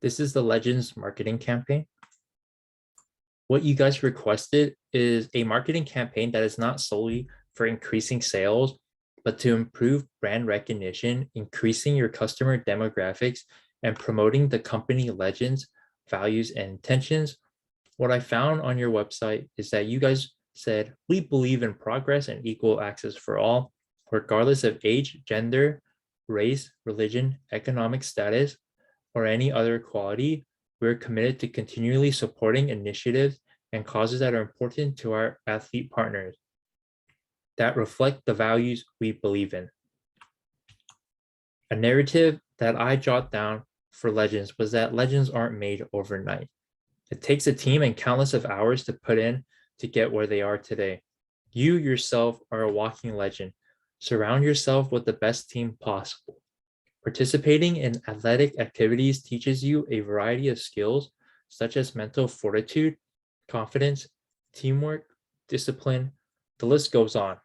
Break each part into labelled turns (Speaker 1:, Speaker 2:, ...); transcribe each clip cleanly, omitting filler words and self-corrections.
Speaker 1: This is the Legends marketing campaign. What you guys requested is a marketing campaign that is not solely for increasing sales, but to improve brand recognition, increasing your customer demographics, and promoting the company Legends, values, and intentions. What I found on your website is that you guys said, we believe in progress and equal access for all, regardless of age, gender, race, religion, economic status, or any other equality. We're committed to continually supporting initiatives and causes that are important to our athlete partners that reflect the values we believe in. A narrative that I jot down for Legends was that Legends aren't made overnight. It takes a team and countless of hours to put in to get where they are today. You yourself are a walking legend. Surround yourself with the best team possible. Participating in athletic activities teaches you a variety of skills, such as mental fortitude, confidence, teamwork, discipline. The list goes on.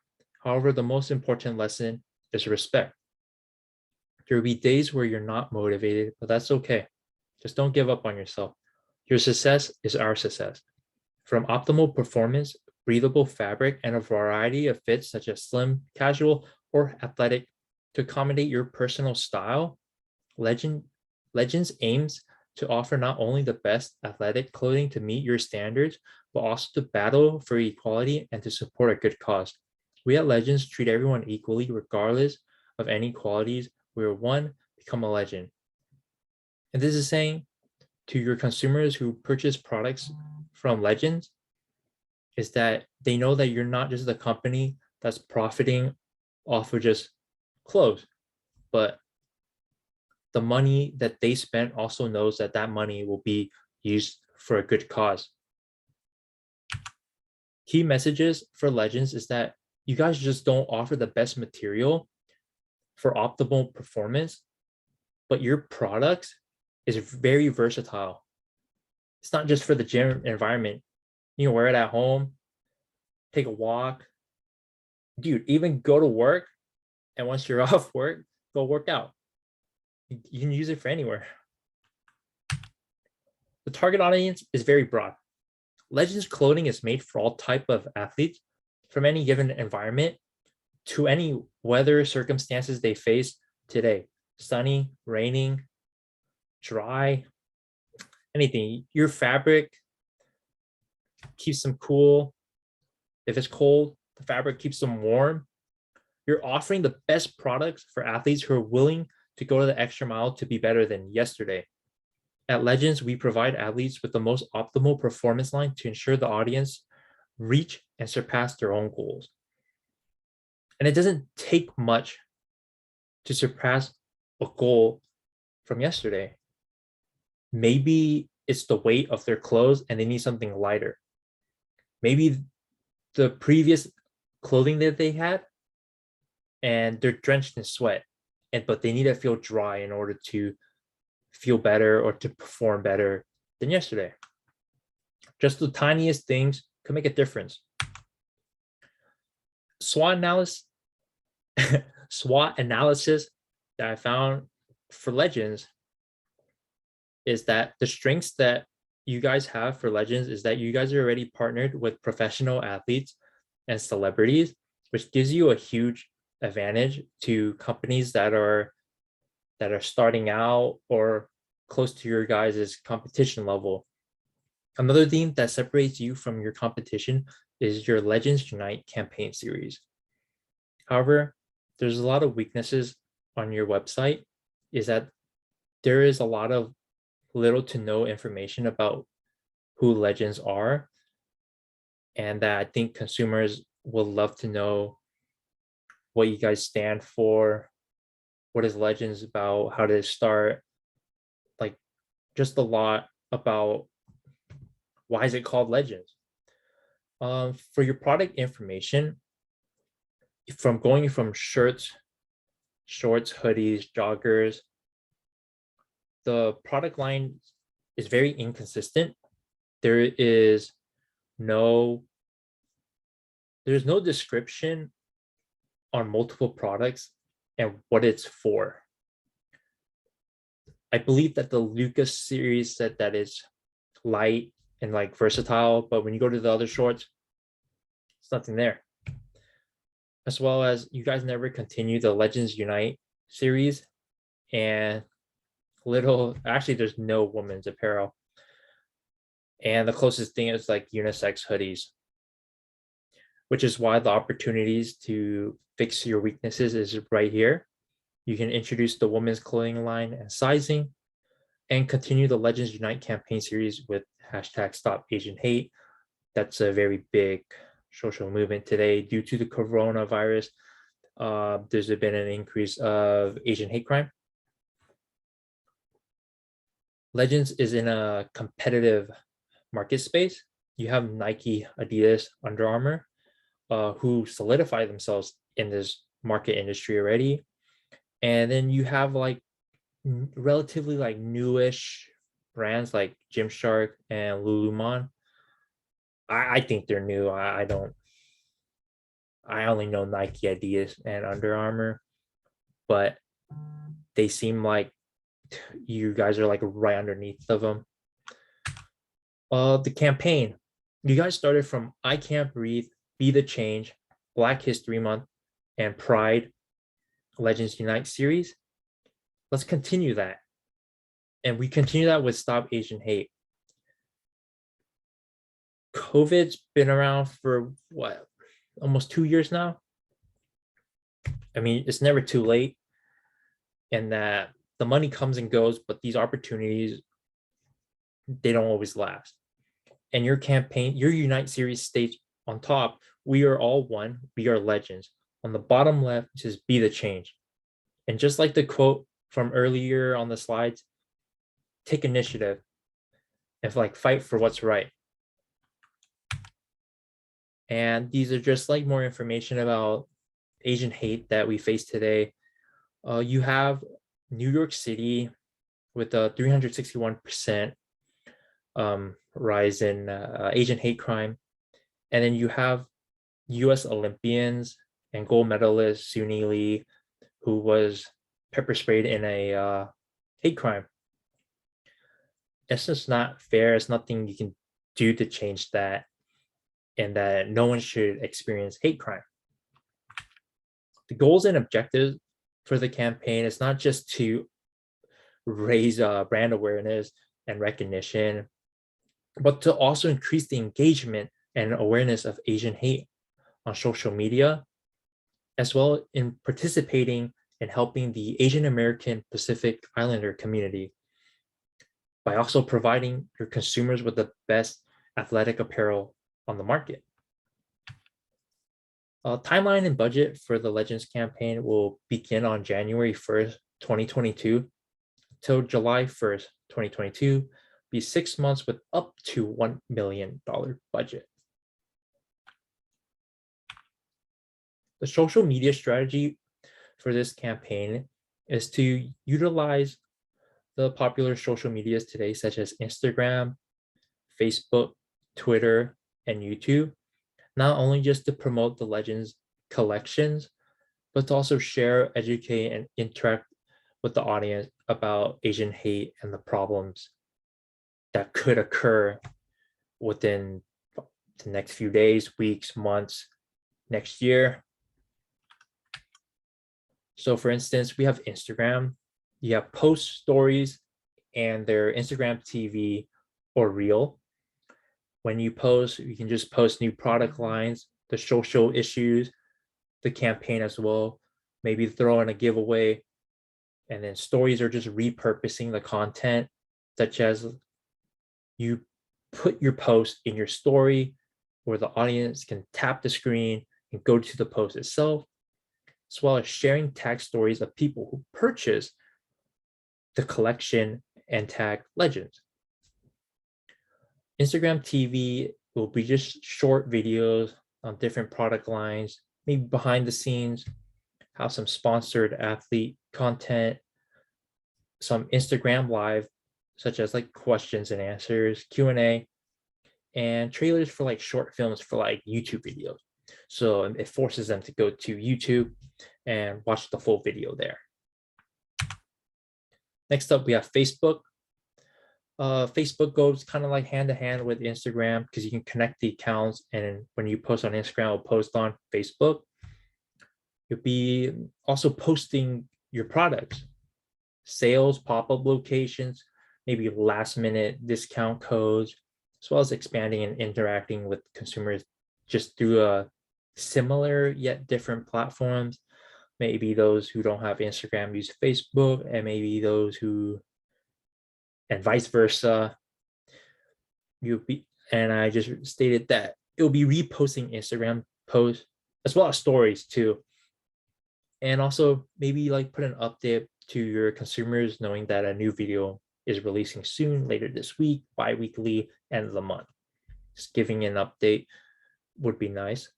Speaker 1: However, the most important lesson is respect. There will be days where you're not motivated, but that's okay. Just don't give up on yourself. Your success is our success. From optimal performance, breathable fabric, and a variety of fits such as slim, casual, or athletic to accommodate your personal style, Legends aims to offer not only the best athletic clothing to meet your standards, but also to battle for equality and to support a good cause. We at Legends treat everyone equally, regardless of any qualities. We're one, become a legend. And this is saying to your consumers who purchase products from Legends is that they know that you're not just the company that's profiting off of just clothes, but the money that they spent also knows that that money will be used for a good cause. Key messages for Legends is that you guys just don't offer the best material for optimal performance, but your products is very versatile. It's not just for the gym environment. You can wear it at home, take a walk, dude, even go to work. And once you're off work, go work out. You can use it for anywhere. The target audience is very broad. Legends clothing is made for all type of athletes from any given environment to any weather circumstances they face today. Sunny, raining, dry, anything. Your fabric keeps them cool. If it's cold, the fabric keeps them warm. You're offering the best products for athletes who are willing to go to the extra mile to be better than yesterday. At Legends, we provide athletes with the most optimal performance line to ensure the audience reach and surpass their own goals. And it doesn't take much to surpass a goal from yesterday. Maybe it's the weight of their clothes and they need something lighter. Maybe the previous clothing that they had and they're drenched in sweat, but they need to feel dry in order to feel better or to perform better than yesterday. Just the tiniest things can make a difference. SWOT analysis that I found for Legends is that the strengths that you guys have for Legends is that you guys are already partnered with professional athletes and celebrities, which gives you a huge advantage to companies that are starting out or close to your guys' competition level. Another thing that separates you from your competition is your Legends Unite campaign series. However, there's a lot of weaknesses on your website, is that there is a lot of little to no information about who Legends are, and that I think consumers will love to know what you guys stand for, what is Legends about, how did it start, like just a lot about why is it called Legends. For your product information, from going from shirts, shorts, hoodies, joggers, the product line is very inconsistent. There's no description on multiple products and what it's for. I believe that the Lucas series said that it's light and like versatile, but when you go to the other shorts, it's nothing there. As well as you guys never continue the Legends Unite series, and actually there's no women's apparel. And the closest thing is like unisex hoodies, which is why the opportunities to fix your weaknesses is right here. You can introduce the women's clothing line and sizing, and continue the Legends Unite campaign series with hashtag Stop Asian Hate. That's a very big social movement today due to the coronavirus. There's been an increase of Asian hate crime. Legends is in a competitive market space. You have Nike, Adidas, Under Armour, who solidify themselves in this market industry already. And then you have like relatively like newish brands like Gymshark and Lululemon. I think they're new. I only know Nike, Adidas, and Under Armour, but they seem like you guys are like right underneath of them. The campaign, you guys started from I Can't Breathe, Be the Change, Black History Month, and Pride Legends Unite series. Let's continue that. And we continue that with Stop Asian Hate. COVID's been around for what, almost 2 years now? I mean, it's never too late. And that the money comes and goes, but these opportunities, they don't always last. And your campaign, your Unite series states on top, we are all one, we are legends. On the bottom left, it says be the change. And just like the quote from earlier on the slides, take initiative and like fight for what's right. And these are just like more information about Asian hate that we face today. You have New York City with a 361% rise in Asian hate crime. And then you have US Olympians and gold medalist Suni Lee, who was pepper sprayed in a hate crime. It's just not fair. It's nothing you can do to change that, and that no one should experience hate crime. The goals and objectives for the campaign is not just to raise brand awareness and recognition, but to also increase the engagement and awareness of Asian hate on social media, as well in participating and helping the Asian American Pacific Islander community by also providing your consumers with the best athletic apparel on the market. Timeline and budget for the Legends campaign will begin on January 1st, 2022 till July 1st, 2022, be 6 months with up to $1 million budget. The social media strategy for this campaign is to utilize the popular social medias today, such as Instagram, Facebook, Twitter, and YouTube, not only just to promote the Legends collections, but to also share, educate, and interact with the audience about Asian hate and the problems that could occur within the next few days, weeks, months, next year. So for instance, we have Instagram, you have post stories and their Instagram TV or reel. When you post, you can just post new product lines, the social issues, the campaign as well, maybe throw in a giveaway. And then stories are just repurposing the content, such as you put your post in your story where the audience can tap the screen and go to the post itself, as well as sharing tag stories of people who purchase the collection and tag Legends. Instagram TV will be just short videos on different product lines, maybe behind the scenes, have some sponsored athlete content, some Instagram live, such as like questions and answers, Q&A, and trailers for like short films for like YouTube videos. So it forces them to go to YouTube and watch the full video there. Next up, we have Facebook. Facebook goes kind of like hand to hand with Instagram because you can connect the accounts, and when you post on Instagram, it'll post on Facebook. You'll be also posting your products, sales, pop-up locations, maybe last-minute discount codes, as well as expanding and interacting with consumers just through a similar yet different platforms. Maybe those who don't have Instagram use Facebook, and maybe those who, and vice versa. And I just stated that it'll be reposting Instagram posts as well as stories too. And also maybe like put an update to your consumers knowing that a new video is releasing soon, later this week, bi-weekly, end of the month. Just giving an update would be nice.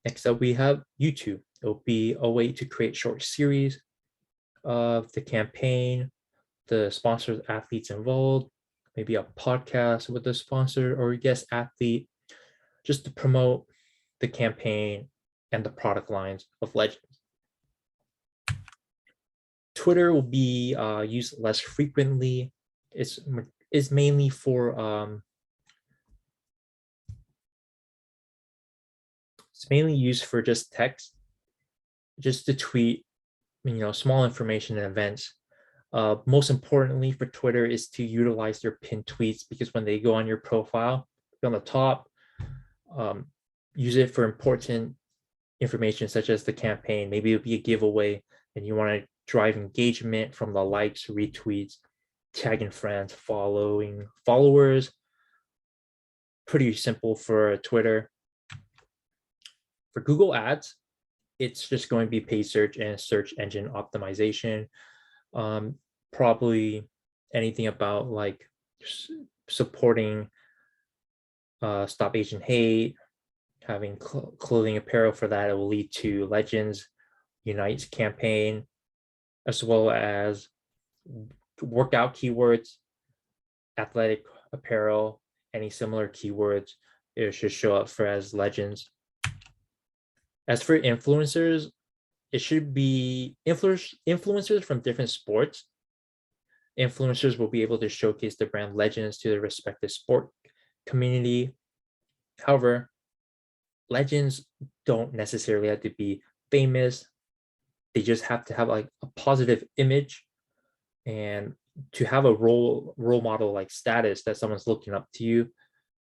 Speaker 1: Next up, we have YouTube. It'll be a way to create short series of the campaign, the sponsors, athletes involved, maybe a podcast with the sponsor or guest athlete, just to promote the campaign and the product lines of Legends. Twitter will be used less frequently. It's mainly for it's mainly used for just text, just to tweet, small information and events. Most importantly for Twitter is to utilize their pinned tweets, because when they go on your profile on the top, use it for important information such as the campaign. Maybe it'll be a giveaway and you want to drive engagement from the likes, retweets, tagging friends, followers. Pretty simple for Twitter. For Google Ads, it's just going to be paid search and search engine optimization. Probably anything about like supporting Stop Asian Hate, having clothing apparel for that. It will lead to Legends Unites campaign, as well as workout keywords, athletic apparel, any similar keywords. It should show up for as Legends. As for influencers, it should be influencers from different sports. Influencers will be able to showcase the brand Legends to their respective sport community. However, Legends don't necessarily have to be famous. They just have to have like a positive image and to have a role model like status that someone's looking up to you.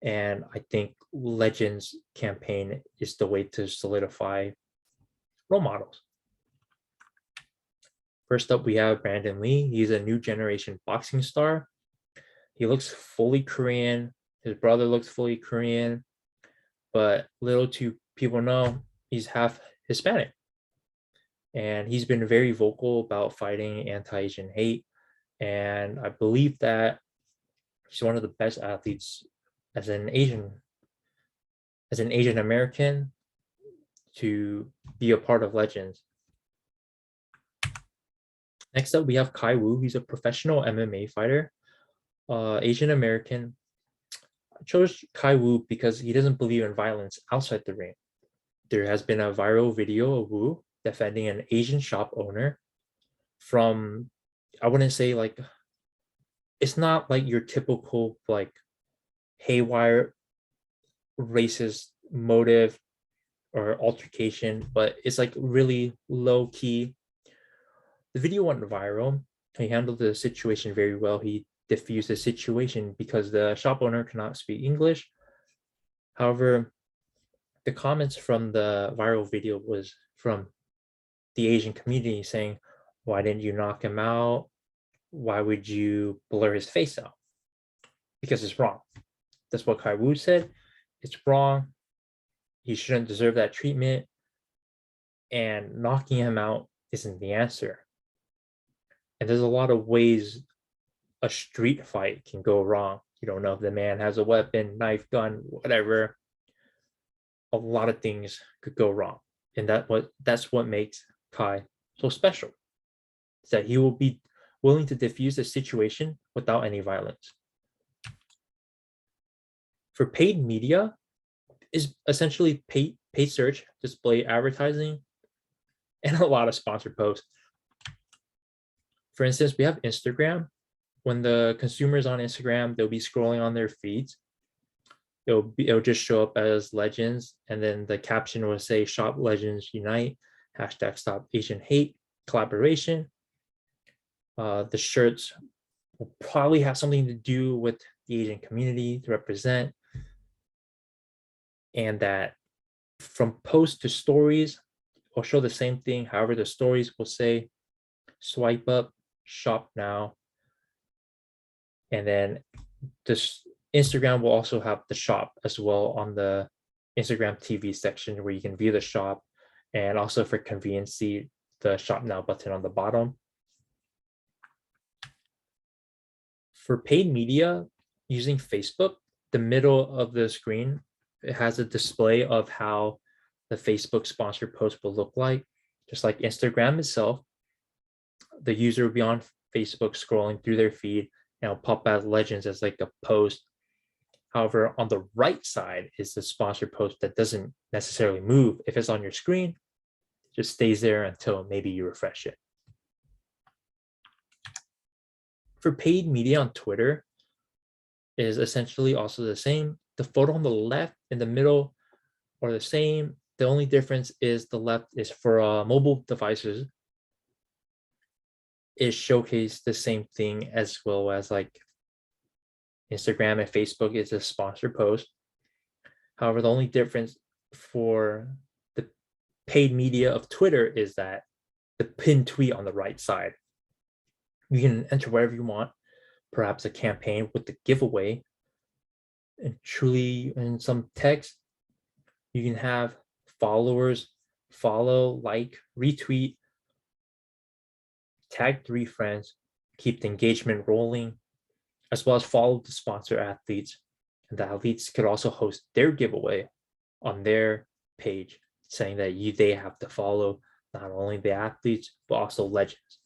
Speaker 1: And I think Legends campaign is the way to solidify role models. First up, we have Brandon Lee. He's a new generation boxing star. He looks fully Korean. His brother looks fully Korean, but little do people know he's half Hispanic. And he's been very vocal about fighting anti-Asian hate. And I believe that he's one of the best athletes as an Asian American to be a part of Legends. Next up, we have Kai Wu. He's a professional MMA fighter, Asian American. I chose Kai Wu because he doesn't believe in violence outside the ring. There has been a viral video of Wu defending an Asian shop owner from, I wouldn't say like, it's not like your typical like haywire racist motive or altercation, but it's like really low key. The video went viral. He handled the situation very well. He diffused the situation because the shop owner cannot speak English. However, the comments from the viral video was from the Asian community saying, why didn't you knock him out? Why would you blur his face out? Because it's wrong. That's what Kai Wu said. It's wrong. He shouldn't deserve that treatment. And knocking him out isn't the answer. And there's a lot of ways a street fight can go wrong. You don't know if the man has a weapon, knife, gun, whatever. A lot of things could go wrong. And that's what makes Kai so special. Is that he will be willing to diffuse the situation without any violence. For paid media, is essentially paid search, display advertising, and a lot of sponsored posts. For instance, we have Instagram. When the consumers on Instagram, they'll be scrolling on their feeds. It'll just show up as legends, and then the caption will say "Shop Legends Unite," hashtag Stop Asian Hate, collaboration. The shirts will probably have something to do with the Asian community to represent, and that from post to stories will show the same thing. However, the stories will say swipe up, shop now, and then this Instagram will also have the shop as well on the Instagram TV section where you can view the shop, and also for convenience, the shop now button on the bottom. For paid media using Facebook, the middle of the screen, it has a display of how the Facebook sponsored post will look like. Just like Instagram itself, the user will be on Facebook scrolling through their feed, and it'll pop out legends as like a post. However, on the right side is the sponsored post that doesn't necessarily move. If it's on your screen, it just stays there until maybe you refresh it. For paid media on Twitter is essentially also the same. The photo on the left and the middle are the same. The only difference is the left is for mobile devices. It showcased the same thing as well as like Instagram and Facebook is a sponsored post. However, the only difference for the paid media of Twitter is that the pinned tweet on the right side. You can enter wherever you want, perhaps a campaign with the giveaway, and truly in some text, you can have followers follow, like, retweet, tag 3 friends, keep the engagement rolling, as well as follow the sponsor athletes. And the athletes could also host their giveaway on their page, saying that they have to follow not only the athletes, but also legends.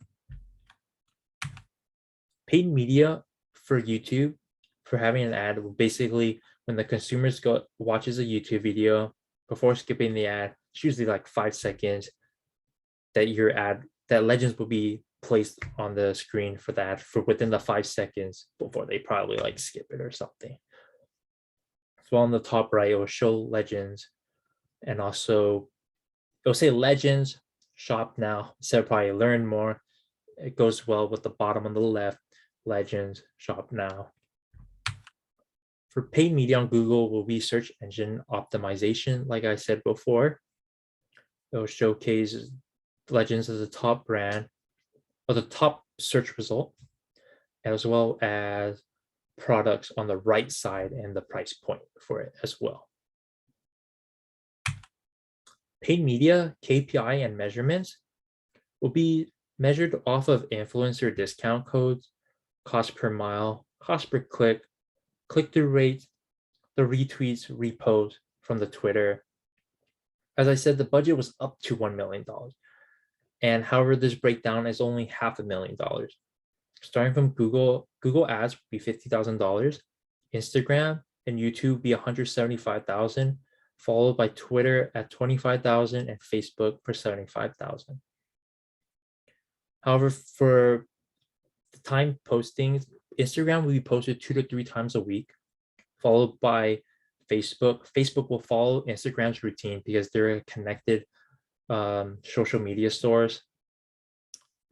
Speaker 1: Paid media for YouTube, for having an ad, will basically, when the consumers watches a YouTube video, before skipping the ad, it's usually like 5 seconds that legends will be placed on the screen for that for within the 5 seconds before they probably like skip it or something. So on the top right, it will show legends, and also it'll say legends, shop now, instead of probably learn more. It goes well with the bottom on the left, legends, shop now. For paid media on Google will be search engine optimization. Like I said before, it will showcase legends as a top brand or the top search result, as well as products on the right side and the price point for it as well. Paid media KPI and measurements will be measured off of influencer discount codes, cost per mile, cost per click, click-through rates, the retweets, reposts from the Twitter. As I said, the budget was up to $1 million. And however, this breakdown is only $500,000. Starting from Google ads would be $50,000, Instagram and YouTube be $175,000, followed by Twitter at $25,000 and Facebook for $75,000. However, for the time postings, Instagram will be posted 2 to 3 times a week, followed by Facebook. Facebook will follow Instagram's routine because they're connected social media stores.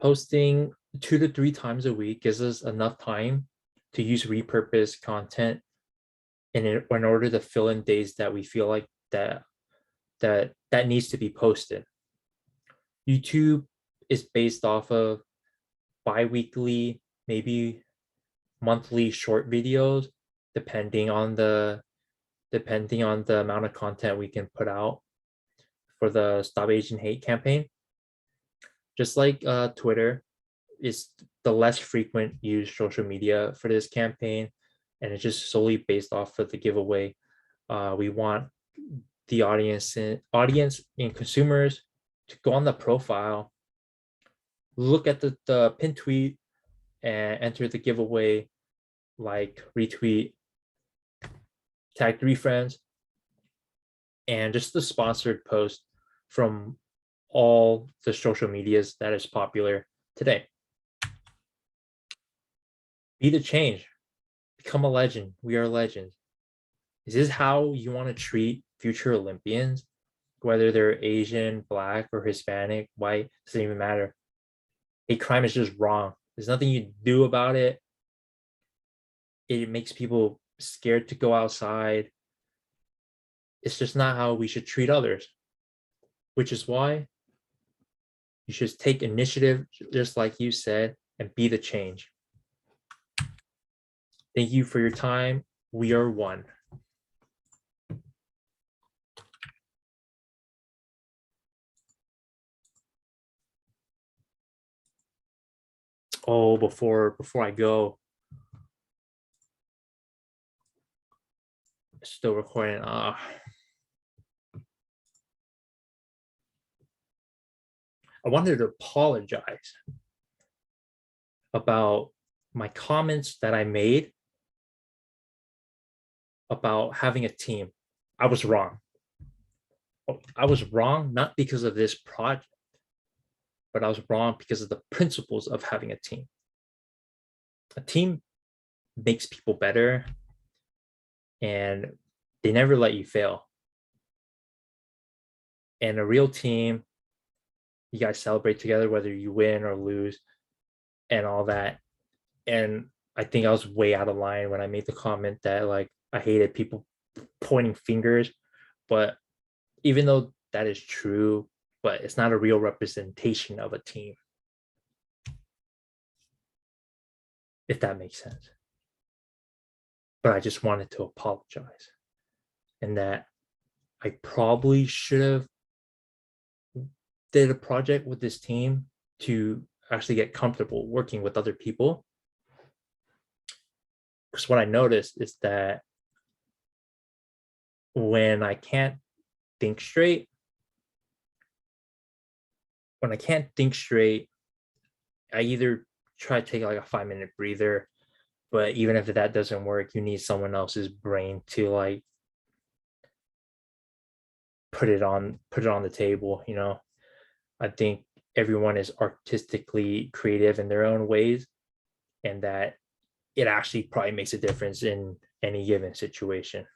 Speaker 1: Posting 2 to 3 times a week gives us enough time to use repurposed content in order to fill in days that we feel like that needs to be posted. YouTube is based off of bi-weekly, maybe monthly short videos, depending on the amount of content we can put out for the Stop Asian Hate campaign. Just like Twitter is the less frequent used social media for this campaign, and it's just solely based off of the giveaway. We want the audience and consumers to go on the profile, look at the pinned tweet, and enter the giveaway, like, retweet, tag 3 friends, and just the sponsored post from all the social medias that is popular today. Be the change. Become a legend. We are legends. Is this how you want to treat future Olympians? Whether they're Asian, Black, or Hispanic, white, doesn't even matter. Hate crime is just wrong. There's nothing you do about it. It makes people scared to go outside. It's just not how we should treat others, which is why you should take initiative, just like you said, and be the change. Thank you for your time. We are one. Oh, before I go, still recording. I wanted to apologize about my comments that I made about having a team. I was wrong. I was wrong not because of this project, but I was wrong because of the principles of having a team. A team makes people better, and they never let you fail. And a real team, you guys celebrate together, whether you win or lose and all that. And I think I was way out of line when I made the comment that like I hated people pointing fingers, but even though that is true, but it's not a real representation of a team, if that makes sense. But I just wanted to apologize, and that I probably should have did a project with this team to actually get comfortable working with other people. Because what I noticed is that when I can't think straight, I either try to take like a 5-minute breather, but even if that doesn't work, you need someone else's brain to like put it on the table, you know. I think everyone is artistically creative in their own ways, and that it actually probably makes a difference in any given situation.